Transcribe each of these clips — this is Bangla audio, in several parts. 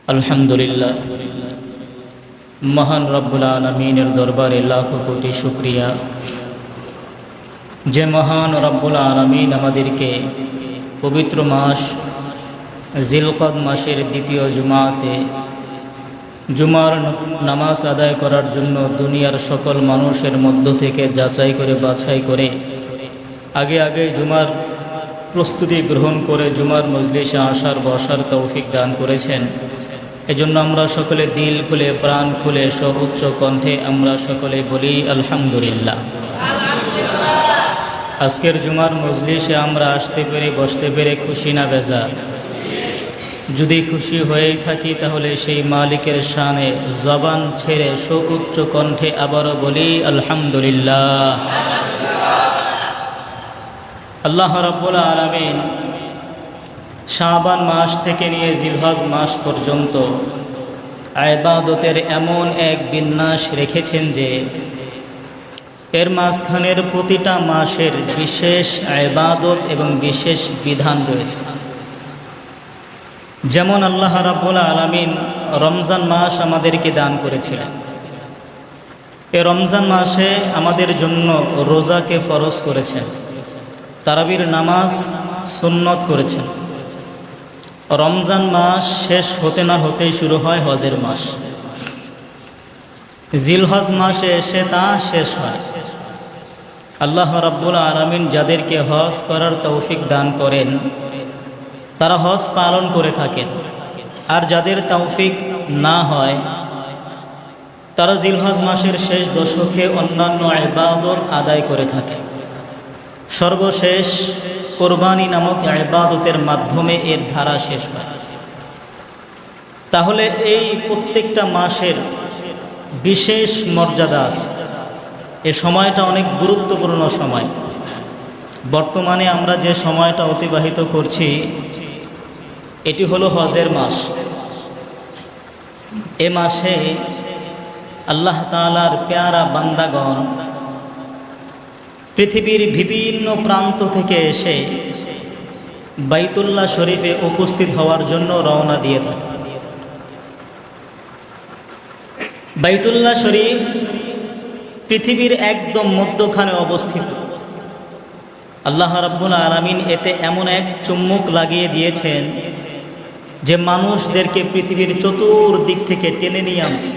আলহামদুলিল্লাহ, মহান রব্বুল আলামিনের দরবারে লাখো কোটি শুকরিয়া যে মহান রব্বুল আলামিন আমাদেরকে পবিত্র মাস জিলকদ মাসের দ্বিতীয় জুমাতে জুমার নামাজ আদায় করার জন্য দুনিয়ার সকল মানুষের মধ্য থেকে যাচাই করে বাছাই করে আগে জুমার প্রস্তুতি গ্রহণ করে জুমার মজলিসে আসার বসার তৌফিক দান করেছেন। এজন্য আমরা সকলে দিল খুলে প্রাণ খুলে সর্বোচ্চ কণ্ঠে আমরা সকলে বলি আলহামদুলিল্লাহ। আজকের জুমার মজলিসে আমরা আসতে পেরে বসতে পেরে খুশি না বেজার? যদি খুশি হয়েই থাকি তাহলে সেই মালিকের শানে জবান ছেড়ে সর্বোচ্চ কণ্ঠে আবারও বলি আলহামদুলিল্লাহ। আল্লাহ রাব্বুল আলামিন শাবান মাস থেকে নিয়ে জিলহজ মাস পর্যন্ত ইবাদতের এমন এক বিন্যাস রেখেছেন যে এর মাঝখানের প্রতিটা মাসের বিশেষ ইবাদত এবং বিশেষ বিধান রয়েছে। যেমন আল্লাহ রাব্বুল আলামিন রমজান মাস আমাদেরকে দান করেছিলেন। এই রমজান মাসে আমাদের জন্য রোজাকে ফরজ করেছেন, তারাবির নামাজ সুন্নত করেছেন। রমজান মাস শেষ হতে না হতেই শুরু হয় হজের মাস। জিলহজ মাসে এসে তা শেষ হয়। আল্লাহ রাব্বুল আলামিন যাদেরকে হজ করার তৌফিক দান করেন তারা হজ পালন করে থাকেন, আর যাদের তৌফিক না হয় তারা জিলহজ মাসের শেষ দশকে অন্যান্য ইবাদত আদায় করে থাকে। সর্বশেষ কোরবানি নামক ইবাদতের মাধ্যমে এর ধারা শেষ হয়। তাহলে এই প্রত্যেকটা মাসের বিশেষ মর্যাদা আছে। এ সময়টা অনেক গুরুত্বপূর্ণ সময়। বর্তমানে আমরা যে সময়টা অতিবাহিত করছি এটি হলো হজের মাস। এ মাসে আল্লাহ তাআলার পেয়ারা বান্দাগণ পৃথিবীর বিভিন্ন প্রান্ত থেকে এসে বাইতুল্লাহ শরীফে উপস্থিত হওয়ার জন্য রওনা দিয়ে থাকে। বাইতুল্লাহ শরীফ পৃথিবীর একদম মধ্যখানে অবস্থিত। আল্লাহ রাব্বুল আলামিন এতে এমন এক চুম্বক লাগিয়ে দিয়েছেন যে মানুষদেরকে পৃথিবীর চতুর্দিক থেকে টেনে নিয়ে আনছে।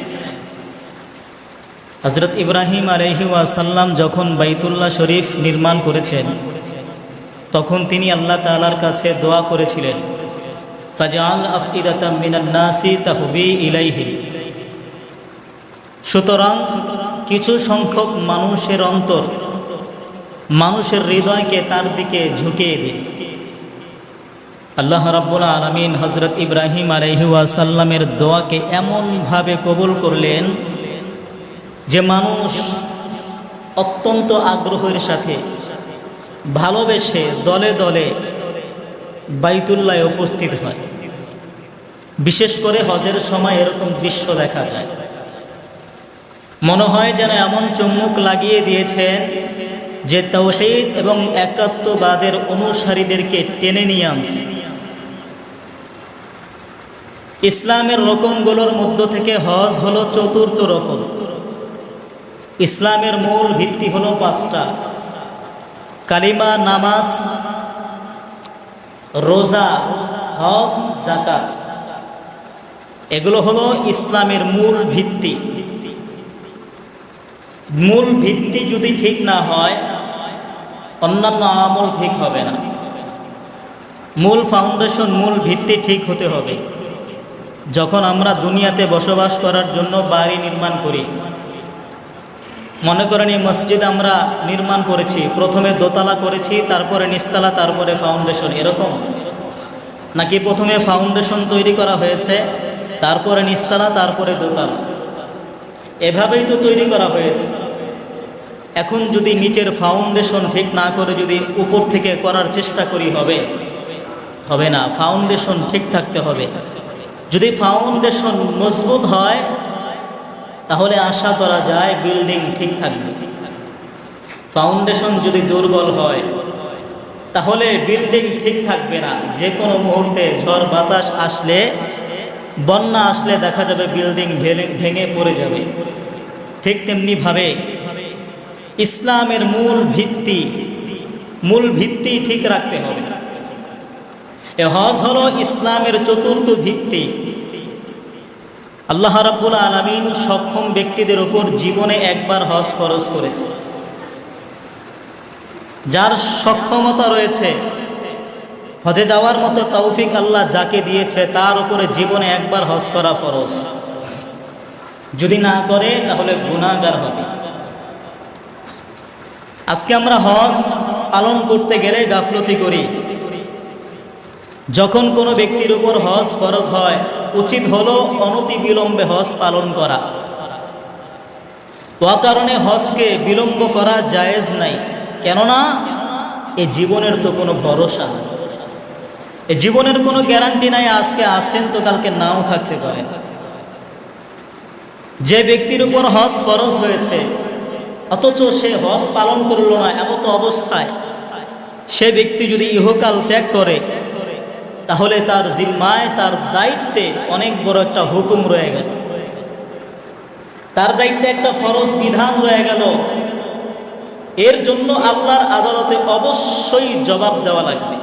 হযরত ইব্রাহিম আলাইহিস সালাম যখন বাইতুল্লাহ শরীফ নির্মাণ করেছেন তখন তিনি আল্লাহ তাআলার কাছে দোয়া করেছিলেন, ফাজআল আফইদাতাম মিনান নাসি তাহবি ইলাইহি। সুতরাং কিছু সংখ্যক মানুষের অন্তর, মানুষের হৃদয়কে তার দিকে ঝুঁকিয়ে দিন। আল্লাহ রাব্বুল আলামিন হযরত ইব্রাহিম আলাইহিস সালামের দোয়াকে এমনভাবে কবুল করলেন যে মানুষ অত্যন্ত আগ্রহের সাথে ভালোবেসে দলে দলে বাইতুল্লাহে উপস্থিত হয়। বিশেষ করে হজের সময় এরকম দৃশ্য দেখা যায়। মনে হয় যেন এমন চুম্বক লাগিয়ে দিয়েছেন যে তাওহীদ এবং একাত্মবাদের অনুসারীদেরকে টেনে নিয়ে আনছে। ইসলামের রকমগুলোর মধ্য থেকে হজ হলো চতুর্থ রকম। ইসলামের মূল ভিত্তি হলো পাঁচটা: কালিমা, নামাজ, রোজা, হজ, যাকাত। এগুলো হলো ইসলামের মূল ভিত্তি। মূল ভিত্তি যদি ঠিক না হয় অন্যান্য আমল ঠিক হবে না। মূল ফাউন্ডেশন, মূল ভিত্তি ঠিক হতে হবে। যখন আমরা দুনিয়াতে বসবাস করার জন্য বাড়ি নির্মাণ করি, মনে করেন এই মসজিদ আমরা নির্মাণ করেছি, প্রথমে দোতলা করেছি, তারপরে নিচতলা, তারপরে ফাউন্ডেশন, এরকম নাকি প্রথমে ফাউন্ডেশন তৈরি করা হয়েছে, তারপরে নিচতলা, তারপরে দোতলা? এভাবেই তো তৈরি করা হয়েছে। এখন যদি নিচের ফাউন্ডেশন ঠিক না করে যদি উপর থেকে করার চেষ্টা করি হবে না। ফাউন্ডেশন ঠিক থাকতে হবে। যদি ফাউন্ডেশন মজবুত হয় তাহলে আশা করা যায় বিল্ডিং ঠিক থাকবে। ফাউন্ডেশন যদি দুর্বল হয় তাহলে বিল্ডিং ঠিক থাকবে না। যে কোনো মুহূর্তে ঝড় বাতাস আসলে বন্যা আসলে দেখা যাবে বিল্ডিং ভেঙে পড়ে যাবে। ঠিক তেমনিভাবে ইসলামের মূল ভিত্তি ঠিক রাখতে হবে। এ হজ হলো ইসলামের চতুর্থ ভিত্তি। আল্লাহ রাব্বুল আলামিন সক্ষম ব্যক্তিদের উপর জীবনে একবার হজ ফরজ করেছে। যার সক্ষমতা রয়েছে, হজে যাওয়ার মতো তৌফিক আল্লাহ যাকে দিয়েছে, তার উপরে জীবনে একবার হজ করা ফরজ। যদি না করে তাহলে গুনাহগার হবে। আজকে আমরা হজ পালন করতে গেলে গাফলতি করি। যখন কোনো ব্যক্তির উপর হজ ফরজ হয়, উচিত হলো অনতিবিলম্বে হজ পালন করা। অকারণে হজকে বিলম্ব করা জায়েজ নাই। কেননা এ জীবনের তো কোনো ভরসা নেই, এ জীবনের কোনো গ্যারান্টি নাই। আজকে আছেন তো কালকে নাও থাকতে পারে। যে ব্যক্তির উপর হজ ফরজ হয়েছে অথচ সে হজ পালন করল না, এমত অবস্থায় সে ব্যক্তি যদি ইহকাল ত্যাগ করে, তাহলে তার জিম্মায়, তার দায়িত্বে অনেক বড় একটা হুকুম রয়ে গেল, তার দায়িত্বে একটা ফরজ বিধান রয়ে গেল। এর জন্য আল্লাহর আদালতে অবশ্যই জবাব দেওয়া লাগবে।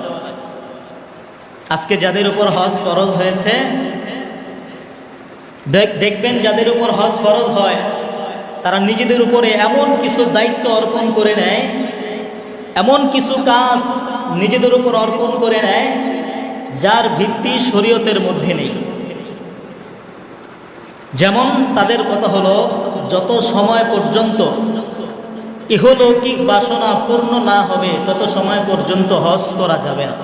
আজকে যাদের উপর হজ ফরজ হয়েছে, দেখবেন যাদের উপর হজ ফরজ হয় তারা নিজেদের উপরে এমন কিছু দায়িত্ব অর্পণ করে নেয়, এমন কিছু কাজ নিজেদের উপর অর্পণ করে নেয় যার ভিত্তি শরীয়তের মধ্যে নেই। যেমন তাদের কথা হলো, যত সময় পর্যন্ত ইহলৌকিক বাসনা পূর্ণ না হবে তত সময় পর্যন্ত হজ করা যাবে না।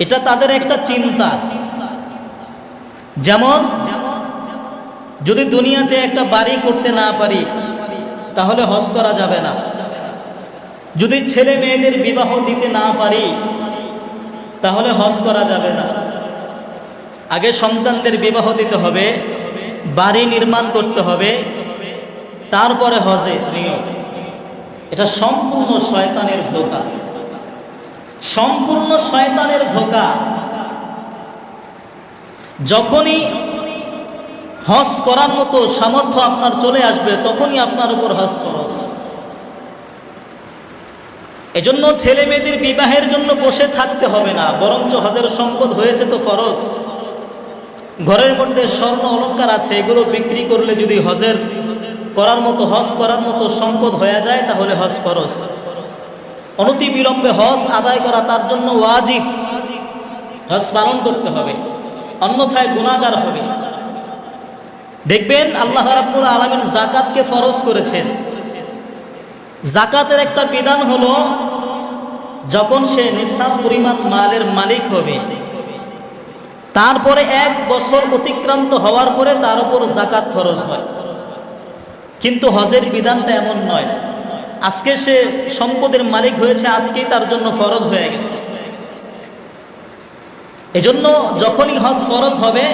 এটা তাদের একটা চিন্তা। যেমন যদি দুনিয়াতে একটা বাড়ি করতে না পারি তাহলে হজ করা যাবে না। যদি ছেলে মেয়েদের বিবাহ দিতে না পারি তাহলে হজ করা যাবে না। আগে সন্তানদের বিবাহ দিতে হবে, বাড়ি নির্মাণ করতে হবে, তারপরে হজে নিয়ত। এটা সম্পূর্ণ শয়তানের ধোঁকা, সম্পূর্ণ শয়তানের ধোঁকা। যখনই হজ করার মতো সামর্থ্য আপনার চলে আসবে তখনই আপনার উপর হজ ফরজ। এজন্য ছেলে মেয়েদের বিবাহের জন্য বসে থাকতে হবে না, বরঞ্চ হজের সম্পদ হয়েছে তো ফরজ। ঘরের মধ্যে স্বর্ণ অলংকার আছে, এগুলো বিক্রি করলে যদি হজের করার মতো, হজ করার মতো সম্পদ হয়ে যায় তাহলে হজ ফরজ। অনতি বিলম্বে হজ আদায় করা তার জন্য ওয়াজিব। হজ পালন করতে হবে, অন্যথায় গুনাহগার হবে। দেখবেন আল্লাহ রাব্বুল আলামিন যাকাতকে ফরজ করেছেন। যাকাতের একটা বিধান হলো, যখন সে নিসাব পরিমাণ মালের মালিক হবে, তারপরে 1 বছর অতিক্রান্ত হওয়ার পরে তার উপর যাকাত ফরজ হয়। কিন্তু হজের বিধানটা এমন নয়। আজকে সে সম্পদের মালিক হয়েছে, আজকেই তার জন্য ফরজ হয়ে গেছে। এজন্য যখনই হজ ফরজ হবে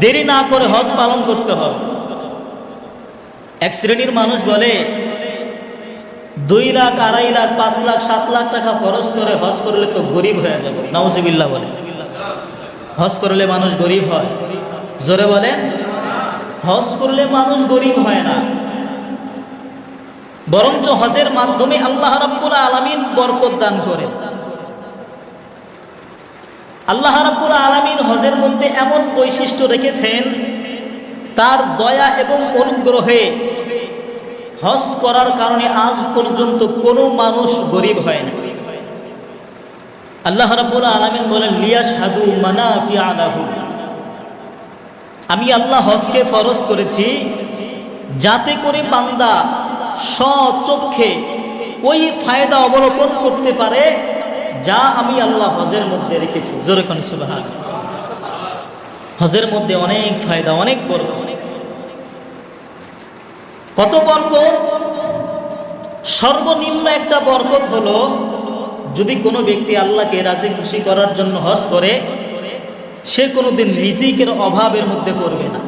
দেরি না করে হজ পালন করতে হবে। এক শ্রেণীর মানুষ বলে 2 লাখ, 2.5 লাখ, 5 লাখ, 7 লাখ টাকা খরচ করে হজ করলে তো গরিব হয়ে যাবে। নাউজুবিল্লাহ বলে। হজ করলে মানুষ গরিব হয়? জোরে বলেন। হজ করলে মানুষ গরিব হয় না, বরঞ্চ হজের মাধ্যমে আল্লাহ রাব্বুল আলামিন বরকত দান করেন। আল্লাহ রাব্বুল আলামিন হজের মধ্যে এমন বৈশিষ্ট্য রেখেছেন, তার দয়া এবং অনুগ্রহে হজ করার কারণে আজ পর্যন্ত কোনো মানুষ গরিব হয় না। আল্লাহ রাব্বুল আলামিন বলেন, লিয়াশহাদু মানাফিআ লাহুম। আমি আল্লাহ হজকে ফরজ করেছি যাতে করে বান্দা স্বচক্ষে ওই ফায়দা অবলোকন করতে পারে যা আমি আল্লাহ হজের মধ্যে রেখেছি। জোরে কোন সুবহানাল্লাহ। হজের মধ্যে অনেক ফায়দা, অনেক বরকত। কত বরকত! সর্বনিম্ন একটা বরকত হলো, যদি কোনো ব্যক্তি আল্লাহকে রাজি খুশি করার জন্য হজ করে, সে কোনোদিন রিজিকের অভাবের মধ্যে পড়বে না।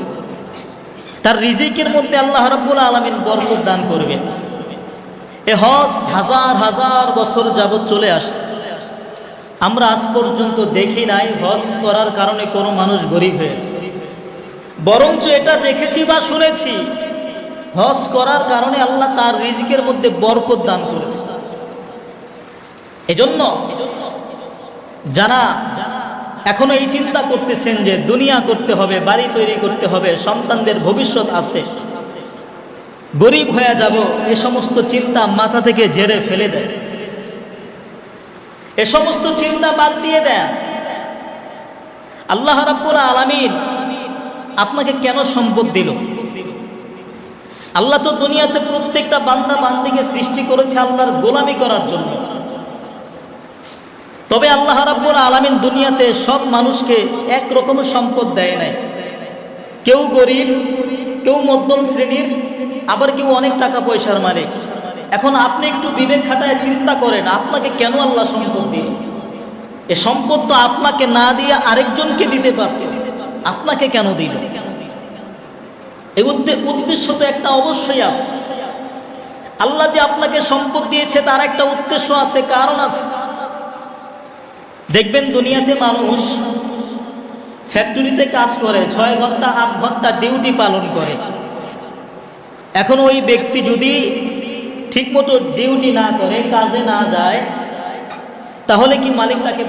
তার রিজিকের মধ্যে আল্লাহ রাব্বুল আলামিন বরকত দান করবেন। এ হজ হাজার হাজার বছর যাবত চলে আসছে। আমরা আজ পর্যন্ত দেখি নাই হজ করার কারণে কোনো মানুষ গরিব হয়েছে, বরঞ্চ এটা দেখেছি বা শুনেছি হজ করার কারণে আল্লাহ তার রিজিকের মধ্যে বরকত দান করেছে। এজন্য যারা এখনো এই চিন্তা করতেছেন যে দুনিয়া করতে হবে, বাড়ি তৈরি করতে হবে, সন্তানদের ভবিষ্যৎ আছে, গরিব হয়ে যাব, এ সমস্ত চিন্তা মাথা থেকে ঝেড়ে ফেলে দেয়, এ সমস্ত চিন্তা বাদ দিয়ে দেন। আল্লাহ রাব্বুল আলামিন আপনাকে কেন সম্পদ দিল? আল্লাহ তো দুনিয়াতে প্রত্যেকটা বান্দা বান্দিকে সৃষ্টি করেছে আল্লাহর গোলামি করার জন্য। তবে আল্লাহ রাব্বুল আলামিন দুনিয়াতে সব মানুষকে একরকম সম্পদ দেয় নাই। কেউ গরিব, কেউ মধ্যম শ্রেণীর, আবার কেউ অনেক টাকা পয়সার মালিক। এখন আপনি একটু বিবেক খাটায় চিন্তা করেন, আপনাকে কেন আল্লাহ সম্পদ দিল? এ সম্পদ তো আপনাকে না দিয়ে আরেকজনকে দিতে পারত, আপনাকে কেন দিল? এই উদ্দেশ্য তো একটা অবশ্যই আছে। আল্লাহ যে আপনাকে সম্পদ দিয়েছে তার একটা উদ্দেশ্য আছে, কারণ আছে। দেখবেন দুনিয়াতে মানুষ ফ্যাক্টরিতে কাজ করে, 6 ঘন্টা 8 ঘন্টা ডিউটি পালন করে। এখন ওই ব্যক্তি যদি ঠিকমতো ডিউটি না করে, কাজে না যায়, তাহলে কি মালিক তাকে